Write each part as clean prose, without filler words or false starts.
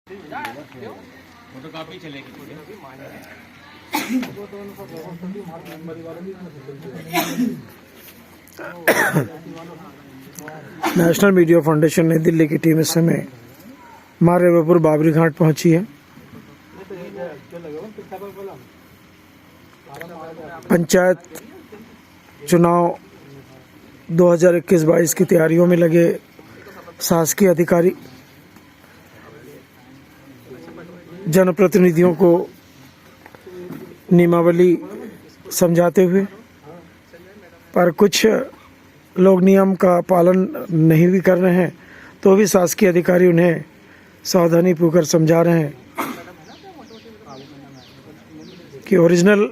Photocopy चलेगी। National media foundation नई दिल्ली की टीम इस समय मारेवापुर बाबरी घाट पहुंची है। पंचायत चुनाव 2021-22 की तैयारियों में लगे शासकीय अधिकारी जनप्रतिनिधियों को नियमावली समझाते हुए, पर कुछ लोग नियम का पालन नहीं भी कर रहे हैं तो भी शासकीय अधिकारी उन्हें सावधानी पूर्वक समझा रहे हैं कि ओरिजिनल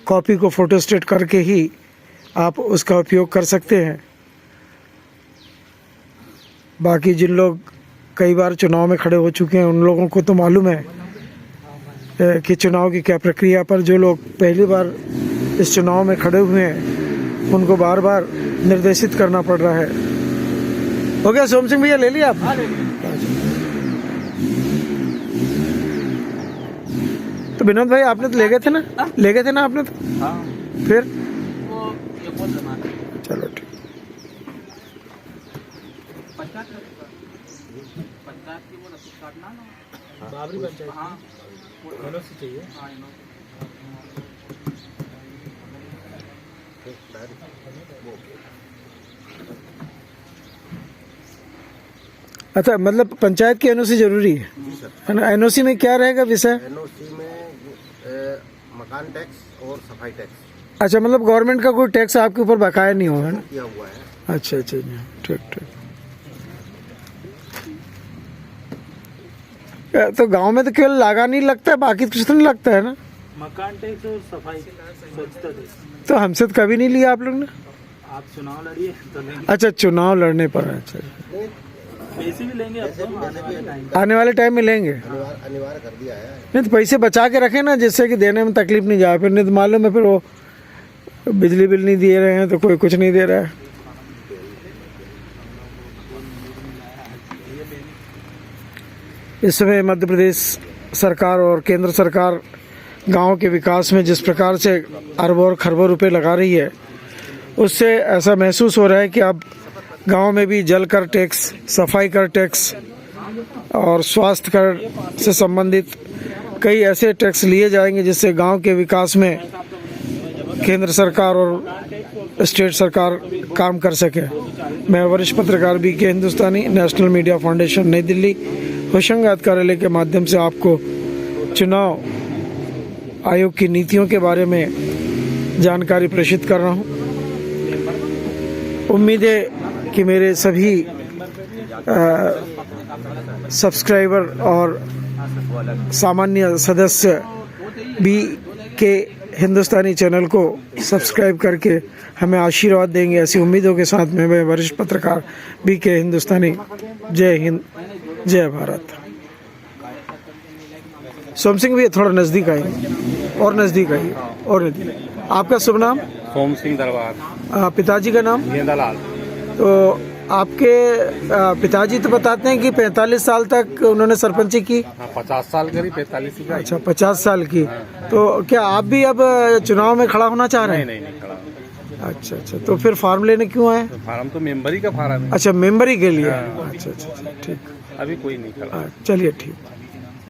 कॉपी को फोटोस्टेट करके ही आप उसका उपयोग कर सकते हैं। बाकी जिन लोग कई बार चुनाव में खड़े हो चुके हैं उन लोगों को तो मालूम है कि चुनाव की क्या प्रक्रिया, पर जो लोग पहली बार इस चुनाव में खड़े हुए हैं उनको बार बार निर्देशित करना पड़ रहा है। हो गया सोम सिंह भैया, ले लिया आप? तो विनोद भाई आपने तो ले गए थे ना? ले गए थे ना आपने तो? हाँ। फिर वो चलो ठीक। बाबरी पंचायत। हाँ, से चाहिए। अच्छा, मतलब पंचायत की एनओसी जरूरी है ना? एनओसी में क्या रहेगा विषय? एनओसी में मकान टैक्स और सफाई टैक्स। अच्छा, मतलब गवर्नमेंट का कोई टैक्स आपके ऊपर बकाया नहीं होगा ना? किया हुआ है। अच्छा, ठीक। तो गांव में तो केवल लागान ही लगता है, बाकी कुछ तो नहीं लगता है ना? मकान टैक्स और सफाई स्वच्छता टैक्स। तो हमसे तो कभी नहीं लिया आप लोग ने। आप चुनाव लड़िए तो लेंगे। अच्छा, चुनाव लड़ने पर। अच्छा, पैसे भी लेंगे अब तो आने वाले टाइम में लेंगे। अनिवार्य कर दिया है। नहीं तो पैसे बचा के रखे ना, जिससे कि देने में तकलीफ नहीं जाए। फिर नहीं तो मालूम है फिर वो बिजली बिल नहीं दे रहे हैं तो कोई कुछ नहीं दे रहा है। इस समय मध्य प्रदेश सरकार और केंद्र सरकार गांव के विकास में जिस प्रकार से अरबों और खरबों रुपए लगा रही है, उससे ऐसा महसूस हो रहा है कि अब गांव में भी जल कर टैक्स, सफाई कर टैक्स और स्वास्थ्य कर से संबंधित कई ऐसे टैक्स लिए जाएंगे जिससे गांव के विकास में केंद्र सरकार और स्टेट सरकार काम कर सके। मैं वरिष्ठ पत्रकार BK हिंदुस्तानी, नेशनल मीडिया फाउंडेशन नई दिल्ली होशंगाबाद कार्यालय के माध्यम से आपको चुनाव आयोग की नीतियों के बारे में जानकारी प्रेषित कर रहा हूं। उम्मीद है कि मेरे सभी सब्सक्राइबर और सामान्य सदस्य BK हिंदुस्तानी चैनल को सब्सक्राइब करके हमें आशीर्वाद देंगे, ऐसी उम्मीदों के साथ में मैं वरिष्ठ पत्रकार BK हिंदुस्तानी। जय हिंद, जय भारत। सोम सिंह भी थोड़ा नजदीक आइए और नजदीक आइए और नजदीक। आपका शुभ नाम? सोम सिंह दरबार। पिताजी का नाम? गेंदालाल। तो आपके पिताजी तो बताते हैं कि 45 साल तक उन्होंने सरपंची की। 50 साल करी, 45 की। अच्छा, 50 साल की। तो क्या आप भी अब चुनाव में खड़ा होना चाह रहे हैं? नहीं खड़ा। अच्छा, तो फिर फॉर्म लेने क्यों आए? फार्म तो मेंबरी का फार्म है। अच्छा, मेंबरी के लिए। अच्छा, ठीक। अभी कोई नहीं खड़ा। चलिए ठीक।